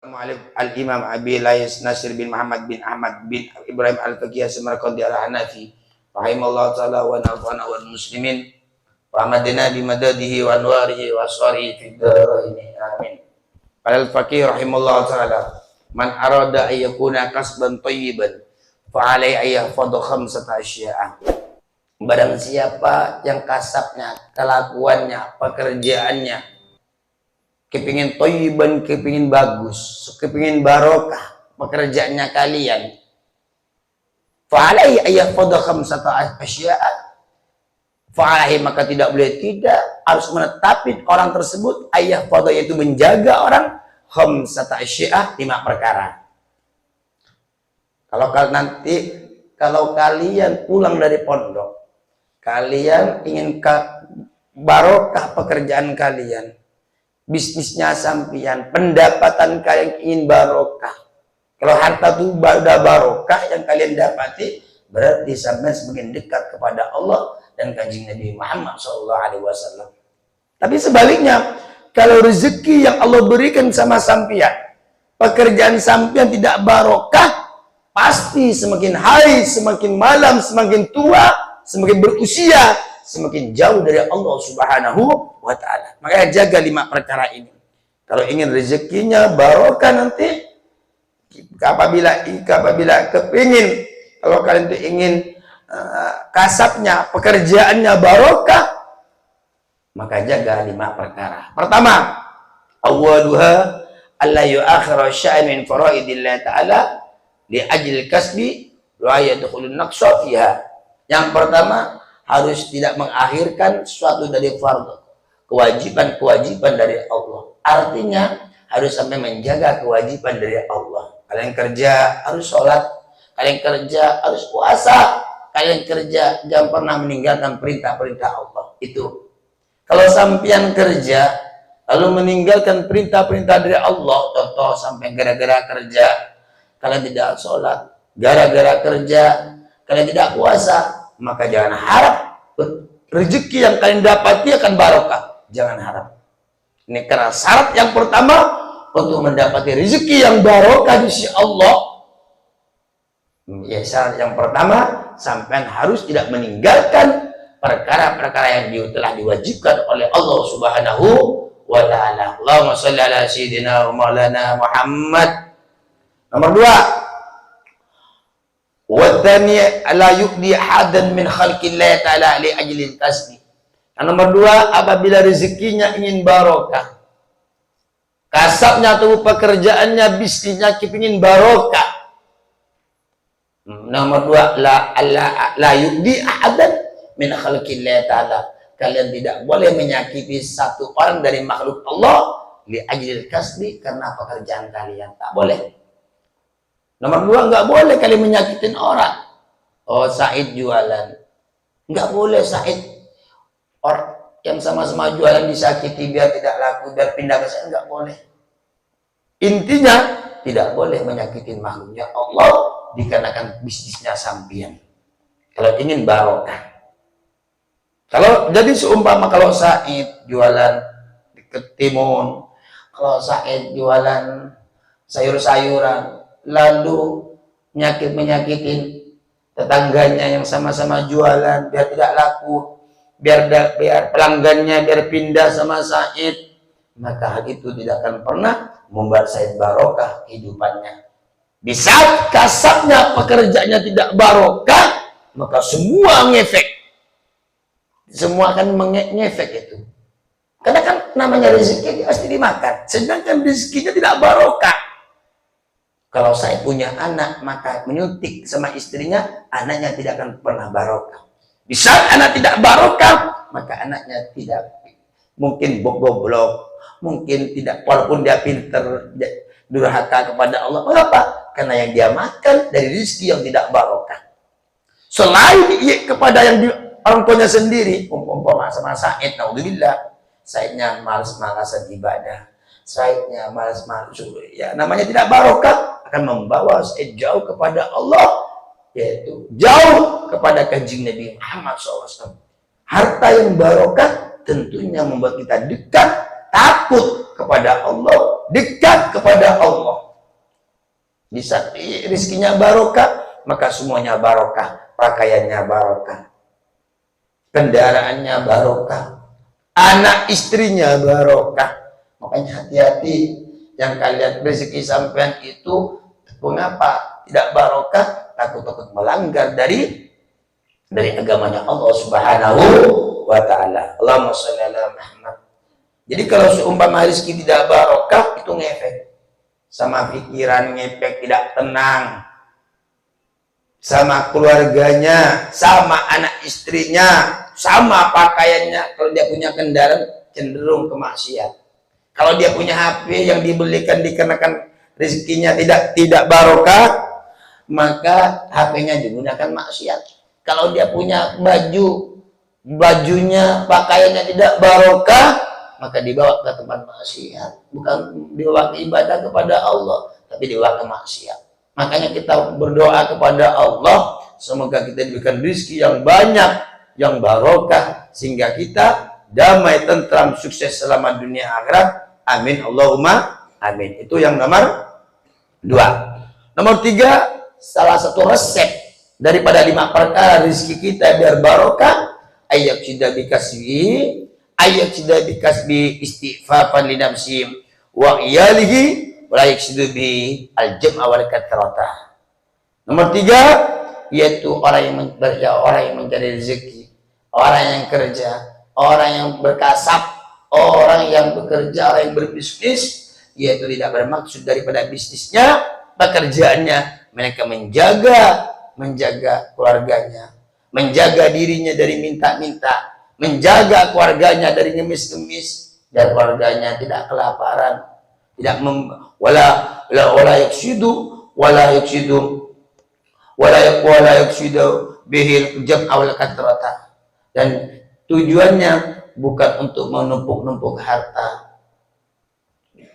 Al-Imam Abi Lais Nasir bin Muhammad bin Ahmad bin Ibrahim Al-Faqih Samarqandi Al-Hanafi rahimallahu ta'ala wa nafa'ana wal muslimin wa amadina bi madadihi wa anwarihi wa aswarihi fid dharain amin. Al-Faqih rahimallahu ta'ala man arada ay yakuna kasban thayyiban fa alai ay yahfadhu khamsata asya'a. Barang siapa yang kasabnya, kelakuannya, pekerjaannya kepingin toyiban, kepingin bagus, kepingin barokah pekerjaannya kalian, fa'alai ayyahfadha khamsata asya'a, fa'alai maka tidak boleh tidak harus menetapin orang tersebut ayyahfadha yaitu menjaga orang khamsata asya'a 5 perkara. Kalau kalian pulang dari pondok, kalian ingin barokah pekerjaan kalian, bisnisnya sampian, pendapatan kalian ingin barokah. Kalau harta itu udah barokah yang kalian dapati, berarti sampai semakin dekat kepada Allah dan kanjeng Nabi Muhammad SAW. Tapi sebaliknya, kalau rezeki yang Allah berikan sama sampian, pekerjaan sampian tidak barokah, pasti semakin hari, semakin malam, semakin tua, semakin berusia, semakin jauh dari Allah Subhanahu wa ta'ala. Makanya jaga 5 perkara ini. Kalau ingin rezekinya barokah nanti, apabila kepingin, kalau kalian itu ingin kasabnya, pekerjaannya barokah, maka jaga 5 perkara. Pertama, awwaluha alla yu'akhira syai'an min faraidillah ta'ala li ajlil kasbi wa yadkhulun naqsa fiha. Yang pertama, harus tidak mengakhirkan sesuatu dari fardu, kewajiban-kewajiban dari Allah. Artinya harus sampai menjaga kewajiban dari Allah. Kalian kerja harus sholat, kalian kerja harus puasa, kalian kerja jangan pernah meninggalkan perintah-perintah Allah. Itu kalau sampian kerja lalu meninggalkan perintah-perintah dari Allah, contoh sampai gara-gara kerja kalian tidak sholat, gara-gara kerja kalian tidak puasa, maka jangan harap rezeki yang kalian dapati akan barokah. Jangan harap. Ini karena syarat yang pertama untuk mendapati rezeki yang barokah di sisi Allah. Ya, syarat yang pertama, sampai harus tidak meninggalkan perkara-perkara yang telah diwajibkan oleh Allah Subhanahu wa ta'ala. Allahumma shalli ala sayyidina wa maulana Muhammad. Nomor 2, wadhani la yuqdi hadan min khalqillah ta'ala li ajlil kasbi. Nomor 2, apabila rezekinya ingin barokah, kasabnya atau pekerjaannya, bisnisnya kepingin barokah. Nomor 2, la yuqdi hadan min khalqillah ta'ala. Kalian tidak boleh menyakiti satu orang dari makhluk Allah li ajlil kasbi, karena pekerjaan kalian. Tak boleh. Nomor 2, nggak boleh kalian menyakitin orang. Oh, Said jualan, nggak boleh Said orang yang sama-sama jualan disakiti biar tidak laku, biar pindah ke saya, nggak boleh. Intinya tidak boleh menyakitin makhluknya Allah dikarenakan bisnisnya sampian. Kalau ingin barokah, kalau jadi seumpama kalau Said jualan di ketimun, kalau Said jualan sayur-sayuran, lalu menyakitin tetangganya yang sama-sama jualan biar tidak laku, biar pelanggannya biar pindah sama Said, maka hal itu tidak akan pernah membuat Said barokah kehidupannya. Di saat kasabnya, pekerjaannya tidak barokah, maka semua ngefek, semua akan ngefek itu. Karena kan namanya rezeki pasti dimakan, sedangkan rezekinya tidak barokah. Kalau saya punya anak, maka menyuntik sama istrinya, anaknya tidak akan pernah barokah. Di saat anak tidak barokah, maka anaknya tidak, mungkin goblok, mungkin tidak, walaupun dia pinter, durhaka kepada Allah. Mengapa? Karena yang dia makan dari rezeki yang tidak barokah. Selain kepada yang orang tuanya sendiri, umpama sama Said, naudzubillah, Saidnya malas-malasan ibadah, Saidnya malas-malas, ya namanya tidak barokah, akan membawa Said jauh kepada Allah, yaitu jauh kepada kanjeng Nabi Muhammad SAW. Harta yang barokah tentunya membuat kita dekat, takut kepada Allah, dekat kepada Allah. Di saat rizkinya barokah, maka semuanya barokah. Pakaiannya barokah, kendaraannya barokah, anak istrinya barokah. Makanya hati-hati yang kalian rezeki sampean itu mengapa tidak barokah? Takut-takut melanggar dari agamanya Allah Subhanahu wa taala. Allahumma shalli ala Muhammad. Jadi kalau seumpama rezeki tidak barokah, itu ngefek sama pikiran, ngefek tidak tenang sama keluarganya, sama anak istrinya, sama pakaiannya. Kalau dia punya kendaraan cenderung ke maksiat. Kalau dia punya HP yang dibelikan dikenakan rezekinya tidak barokah, maka HP-nya digunakan maksiat. Kalau dia punya bajunya, pakaiannya tidak barokah, maka dibawa ke tempat maksiat. Bukan dibawa ke ibadah kepada Allah, tapi dibawa ke maksiat. Makanya kita berdoa kepada Allah, semoga kita diberikan rezeki yang banyak, yang barokah, sehingga kita damai, tentram, sukses selama dunia akhirat. Amin, Allahumma amin. Itu yang nomor 2. Nomor 3, salah satu resep daripada 5 perkara rezeki kita biar barokah, ayat sudah bikasbi istighfafan li nafsi wa iyalihi wa la yaksidu bi al-jam'a wal kathrata. Nomor 3, yaitu orang yang mencari rezeki, orang yang kerja, orang yang berkasab, orang yang bekerja, orang yang berbisnis, yaitu tidak bermaksud daripada bisnisnya, pekerjaannya, mereka menjaga keluarganya, menjaga dirinya dari minta-minta, menjaga keluarganya dari ngemis-ngemis, dan keluarganya tidak kelaparan, tidak wala yaksidu bihil jam'a wal kathrata. Dan tujuannya bukan untuk menumpuk-numpuk harta,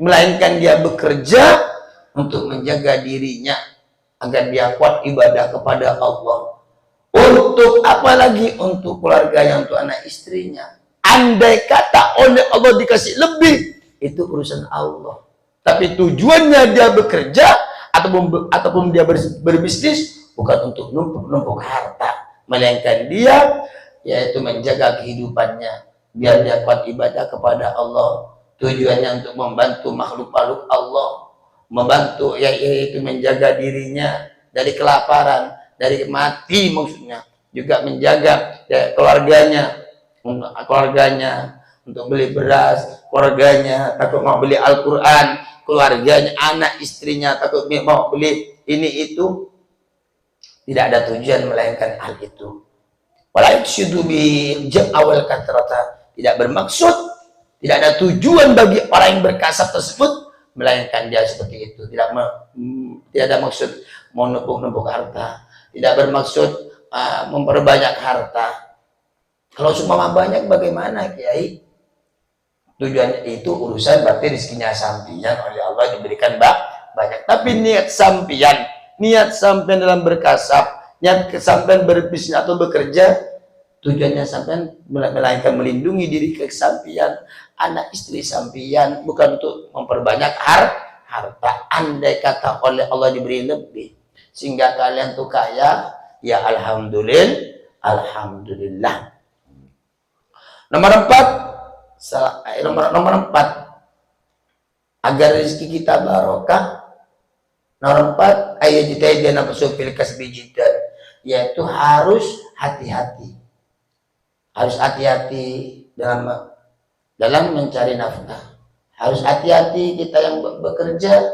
melainkan dia bekerja untuk menjaga dirinya agar dia kuat ibadah kepada Allah. Untuk apa lagi? Untuk keluarganya, untuk anak istrinya. Andai kata oleh Allah dikasih lebih, itu urusan Allah. Tapi tujuannya dia bekerja ataupun dia berbisnis bukan untuk numpuk-numpuk harta, melainkan dia yaitu menjaga kehidupannya biar dia kuat ibadah kepada Allah. Tujuannya untuk membantu makhluk-makhluk Allah, membantu yaitu menjaga dirinya dari kelaparan, dari mati maksudnya, juga menjaga keluarganya untuk beli beras, keluarganya takut mau beli Al-Quran, keluarganya, anak istrinya takut mau beli ini itu. Tidak ada tujuan melainkan hal itu. Tidak bermaksud, tidak ada tujuan bagi orang yang berkasab tersebut melainkan dia seperti itu. Tidak ada maksud menumpuk-numpuk harta, tidak bermaksud memperbanyak harta. Kalau semua banyak bagaimana, Kiai? Tujuannya itu urusan berarti rezekinya sampian oleh Allah diberikan banyak. Tapi niat sampian dalam berkasab, niat sampean berbisnis atau bekerja, tujuannya sampean melainkan melindungi diri kesampian, anak istri sampian, bukan untuk memperbanyak harta. Andai kata oleh Allah diberi lebih sehingga kalian tuh kaya, ya alhamdulillah. Nomor 4, agar rezeki kita barokah. Nomor 4, ayajitahidana fil kasbi jiddan, yaitu harus hati-hati. Harus hati-hati dalam mencari nafkah. Harus hati-hati kita yang bekerja,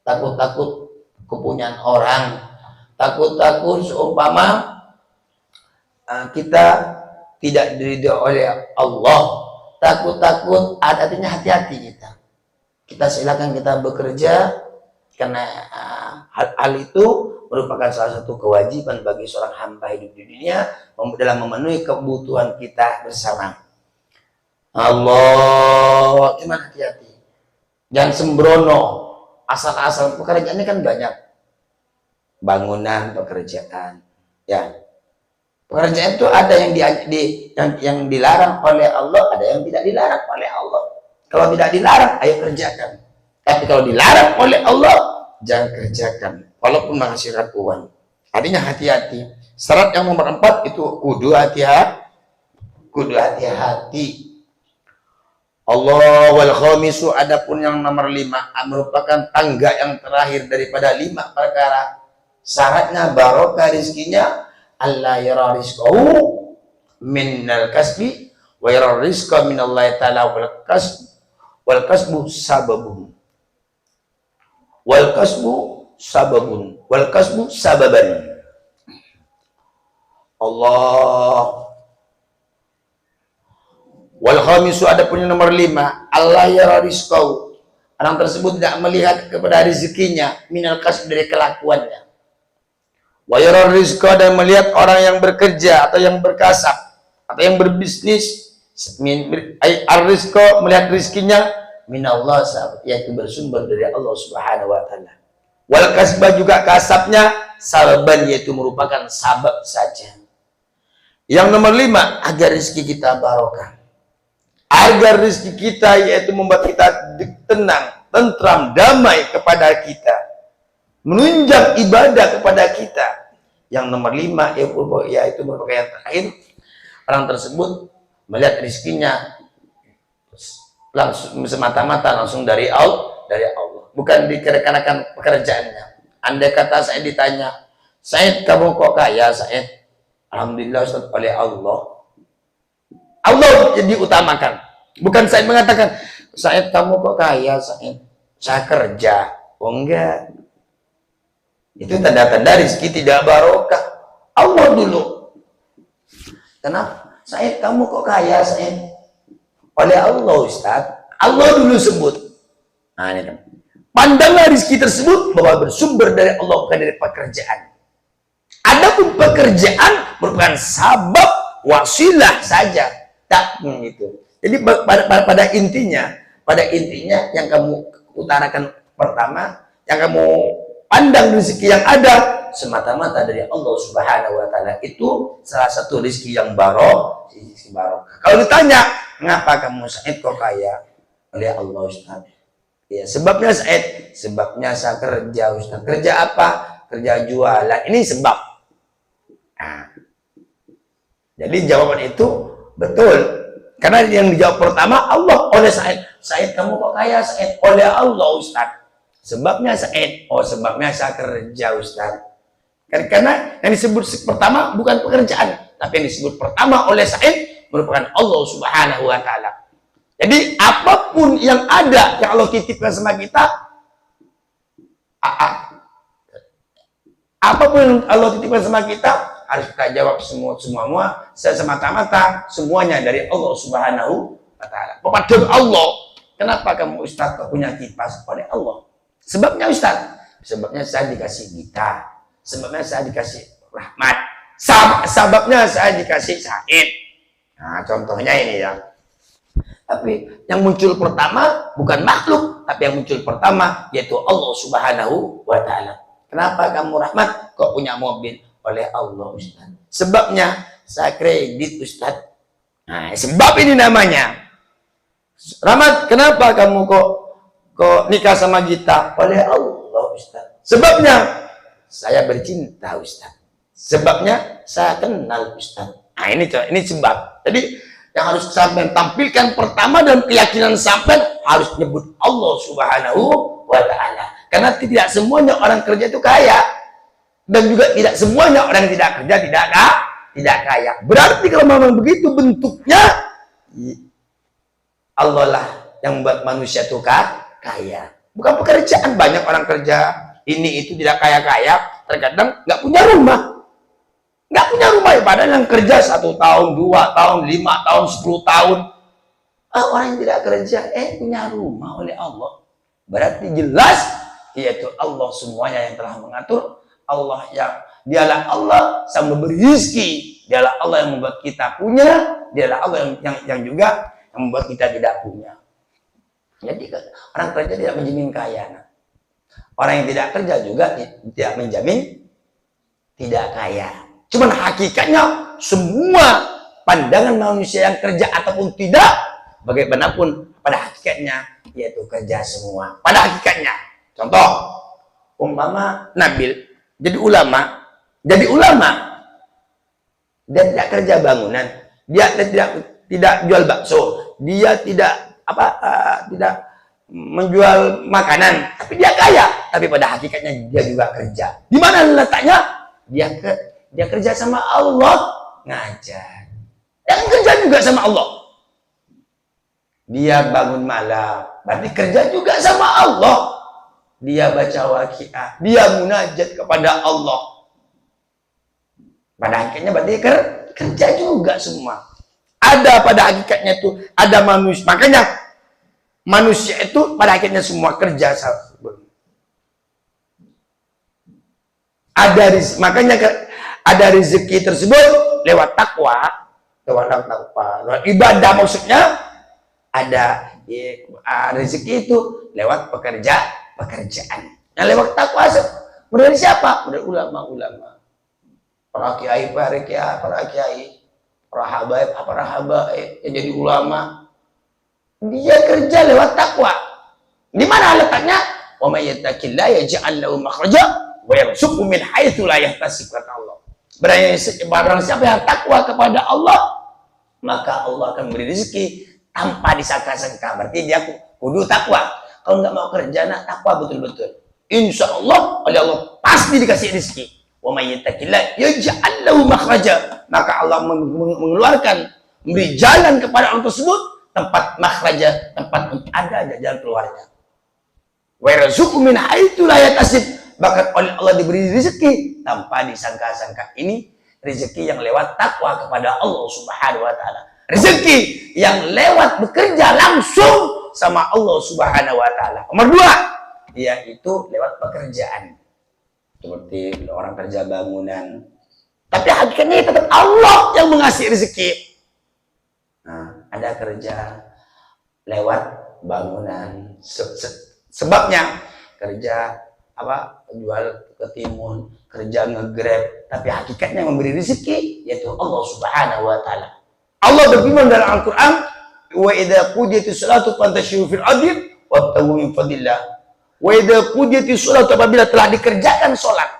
takut-takut kepunyaan orang, takut-takut seumpama kita tidak diridhoi oleh Allah, takut-takut. Artinya hati-hati kita silakan kita bekerja, karena hal itu merupakan salah satu kewajiban bagi seorang hamba hidup di dunia dalam memenuhi kebutuhan kita bersama. Allah, cuman hati-hati, jangan sembrono, asal-asal. Pekerjaannya kan banyak, bangunan, pekerjaan, ya. Pekerjaan itu ada yang dilarang oleh Allah, ada yang tidak dilarang oleh Allah. Kalau tidak dilarang, ayo kerjakan. Tapi kalau dilarang oleh Allah, jangan kerjakan. Walaupun menghasilkan uang. Artinya hati-hati. Syarat yang nomor 4 itu kudu hati-hati. Kudu hati-hati. Allah wal khamisu, adapun yang nomor 5 merupakan tangga yang terakhir daripada 5 perkara. Syaratnya barokah rizkinya, Allah yara rizqahu minal kasbi wa yara rizqa minallahi ta'ala wal kasbu sababun. Wal kasbu sababun. Wal kasbu sababan. Allah. Wal khamisu, adapun yang nomor 5, Allah yara rizqahu, orang tersebut tidak melihat kepada rezekinya minal kasb, dari kelakuannya. Wa yara rizqa, dan melihat orang yang bekerja atau yang berkasab atau yang berbisnis, ar-rizqa, melihat rizkinya minallah, yaitu bersumber dari Allah Subhanahu wa taala. Wal kasbah, juga kasabnya sababan, yaitu merupakan sabab saja. Yang nomor 5, agar rezeki kita barokah. Agar rezeki kita, yaitu membuat kita tenang, tentram, damai kepada kita, menunjang ibadah kepada kita. Yang nomor 5, yaitu merupakan yang terakhir, orang tersebut melihat rezekinya langsung semata-mata langsung dari Allah, bukan dikarenakan pekerjaannya. Andai kata saya ditanya, Said, kamu kok kaya, Said? Alhamdulillah Ustaz, oleh Allah. Allah jadi utamakan. Bukan saya mengatakan, Said kamu kok kaya, Said? Saya kerja. Oh enggak. Itu tanda-tanda rezeki tidak barokah. Allah dulu. Kenapa? Said kamu kok kaya, Said? Oleh Allah, Ustaz. Allah dulu sebut. Nah, ini kan. Pandanglah rezeki tersebut bahwa bersumber dari Allah, bukan dari pekerjaan. Adapun pekerjaan merupakan sabab wasilah saja. Tak gitu. Jadi pada intinya yang kamu utarakan pertama, yang kamu pandang rezeki yang ada semata-mata dari Allah Subhanahu wa taala, itu salah satu rezeki yang barokah. Kalau ditanya, "Mengapa kamu Said kok kaya?" Oleh Allah, Ustaz. Ya, sebabnya Said, sebabnya saya kerja, Ustaz. Kerja apa? Kerja jualan. Ini sebab. Nah, jadi jawaban itu betul. Karena yang dijawab pertama Allah oleh Said. Said kamu kok kaya, Said? Oleh Allah, Ustaz. Sebabnya Said. Oh, sebabnya saya kerja, Ustaz. Karena yang disebut pertama bukan pekerjaan, tapi yang disebut pertama oleh Said merupakan Allah Subhanahu wa taala. Jadi apapun yang ada yang Allah titipkan sama kita, apapun yang Allah titipkan sama kita, harus kita jawab semua semata-mata semuanya dari Allah Subhanahu wa taala. Kepada Allah. Kenapa kamu Ustaz kok punya kipas? Oleh Allah. Sebabnya Ustaz, sebabnya saya dikasih gitar, sebabnya saya dikasih rahmat, sebabnya saya dikasih Said. Nah, contohnya ini ya. Tapi yang muncul pertama bukan makhluk, tapi yang muncul pertama yaitu Allah Subhanahu wa taala. Kenapa kamu rahmat kok punya mobil? Oleh Allah, Ustaz. Sebabnya saya kredit, Ustaz. Nah, sebab ini namanya. Rahmat, kenapa kamu kok nikah sama Gita? Oleh Allah, Ustaz. Sebabnya saya bercinta, Ustaz. Sebabnya saya kenal, Ustaz. Nah, ini sebab. Jadi yang harus sampai tampilkan pertama dalam keyakinan sampai harus nyebut Allah Subhanahu wa taala. Karena tidak semuanya orang kerja itu kaya, dan juga tidak semuanya orang yang tidak kerja tidak kaya. Berarti kalau memang begitu bentuknya, Allah lah yang membuat manusia itu kaya. Bukan pekerjaan. Banyak orang kerja ini itu tidak kaya-kaya, terkadang nggak punya rumah. Nggak punya rumah, ya padahal yang kerja 1 tahun, 2 tahun, 5 tahun, 10 tahun. Orang yang tidak kerja punya rumah oleh Allah. Berarti jelas yaitu Allah semuanya yang telah mengatur. Allah yang dialah Allah sang memberi rezeki, dialah Allah yang membuat kita punya, dialah Allah yang juga yang membuat kita tidak punya. Jadi orang kerja tidak menjamin kaya. Orang yang tidak kerja juga tidak menjamin tidak kaya. Cuman hakikatnya semua pandangan manusia yang kerja ataupun tidak, bagaimanapun pada hakikatnya yaitu kerja semua. Pada hakikatnya, contoh, umpama Nabil jadi ulama, dia tidak kerja bangunan, dia tidak jual bakso, dia tidak tidak menjual makanan, tapi dia kaya. Tapi pada hakikatnya dia juga kerja. Di mana letaknya? Dia kerja sama Allah, ngajar. Dan kerja juga sama Allah. Dia bangun malam, berarti kerja juga sama Allah. Dia baca waqiah, dia munajat kepada Allah. Pada hakikatnya berarti kerja juga semua. Ada pada hakikatnya itu ada manusia. Makanya manusia itu pada akhirnya semua kerja sama. Makanya ada rezeki tersebut lewat takwa, lewat ibadah, maksudnya ada rezeki itu lewat pekerjaan. Yang lewat takwa dari siapa? Dari ulama-ulama, para kiai, para habaib yang jadi ulama. Dia kerja lewat takwa. Di mana letaknya? Wa may yattaqillaha yaj'al lahu makhraja wa yarzuqhu min haitsu la yahtasib, kata Allah. Barang siapa yang takwa kepada Allah, maka Allah akan beri rezeki tanpa disangka-sangka. Berarti dia kudu takwa. Kalau nggak mau kerja, nak takwa betul-betul. Insya Allah, oleh Allah pasti dikasih rezeki. Wa may yattaqillaha yaj'al lahu makhraja. Maka Allah mengeluarkan, memberi jalan kepada orang tersebut, tempat makhraja, tempat ada jalan keluarnya. Wa yarzuqhu min haitsu la yahtasib, bahkan oleh Allah diberi rezeki tanpa disangka-sangka. Ini rezeki yang lewat takwa kepada Allah Subhanahu wa taala. Rezeki yang lewat bekerja langsung sama Allah Subhanahu wa taala. Nomor 2, yaitu lewat pekerjaan. Seperti orang kerja bangunan. Tapi hakikatnya tetap Allah yang mengasih rezeki. Nah, ada kerja lewat bangunan, sebabnya kerja jual ketimun, kerja nge-grab, tapi hakikatnya memberi rezeki yaitu Allah Subhanahu wa taala. Allah berfirman dalam Al-Qur'an, wa idza qudiyatis sholatu fantashiru fil ardi wabtaghu min fadlillah. Wa idza qudiyatis sholatu, apabila telah dikerjakan salat,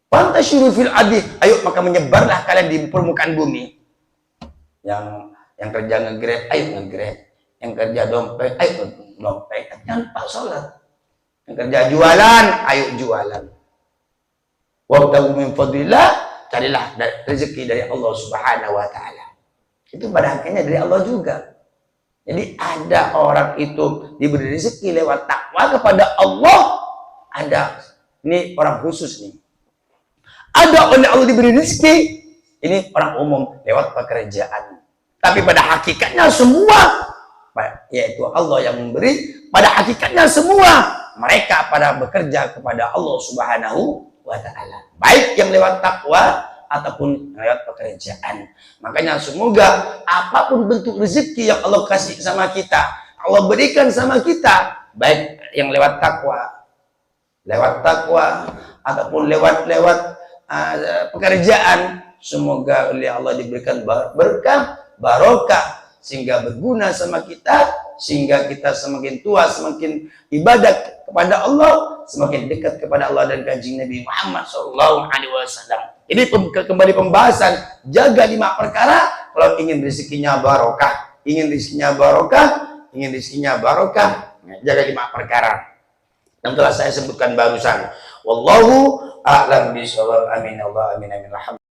fantashiru fil ardi, ayo maka menyebarlah kalian di permukaan bumi. Yang kerja nge-grab, ayo nge-grab. Yang kerja dompet, ayo dompet. Jangan lupa sholat. Yang kerja jualan, ayo jualan. Wabtaghu min fadlillah, carilah rezeki dari Allah Subhanahu wa taala. Itu pada akhirnya dari Allah juga. Jadi ada orang itu diberi rezeki lewat takwa kepada Allah. Ada, ini orang khusus nih. Ada oleh Allah diberi rezeki, ini orang umum lewat pekerjaan. Tapi pada hakikatnya semua, yaitu Allah yang memberi. Pada hakikatnya semua mereka pada bekerja kepada Allah Subhanahu wa taala. Baik yang lewat takwa ataupun lewat pekerjaan. Makanya semoga apapun bentuk rezeki yang Allah kasih sama kita, Allah berikan sama kita, baik yang lewat takwa ataupun lewat pekerjaan, semoga oleh Allah diberikan berkah, barokah, sehingga berguna sama kita, sehingga kita semakin tua, semakin ibadah kepada Allah, semakin dekat kepada Allah dan kanjeng Nabi Muhammad SAW. Ini kembali pembahasan jaga 5 perkara kalau ingin rezekinya barokah, ingin rezekinya barokah, jaga 5 perkara yang telah saya sebutkan barusan. Wallahu a'lam bishawab. Amin Allah, amin, amin.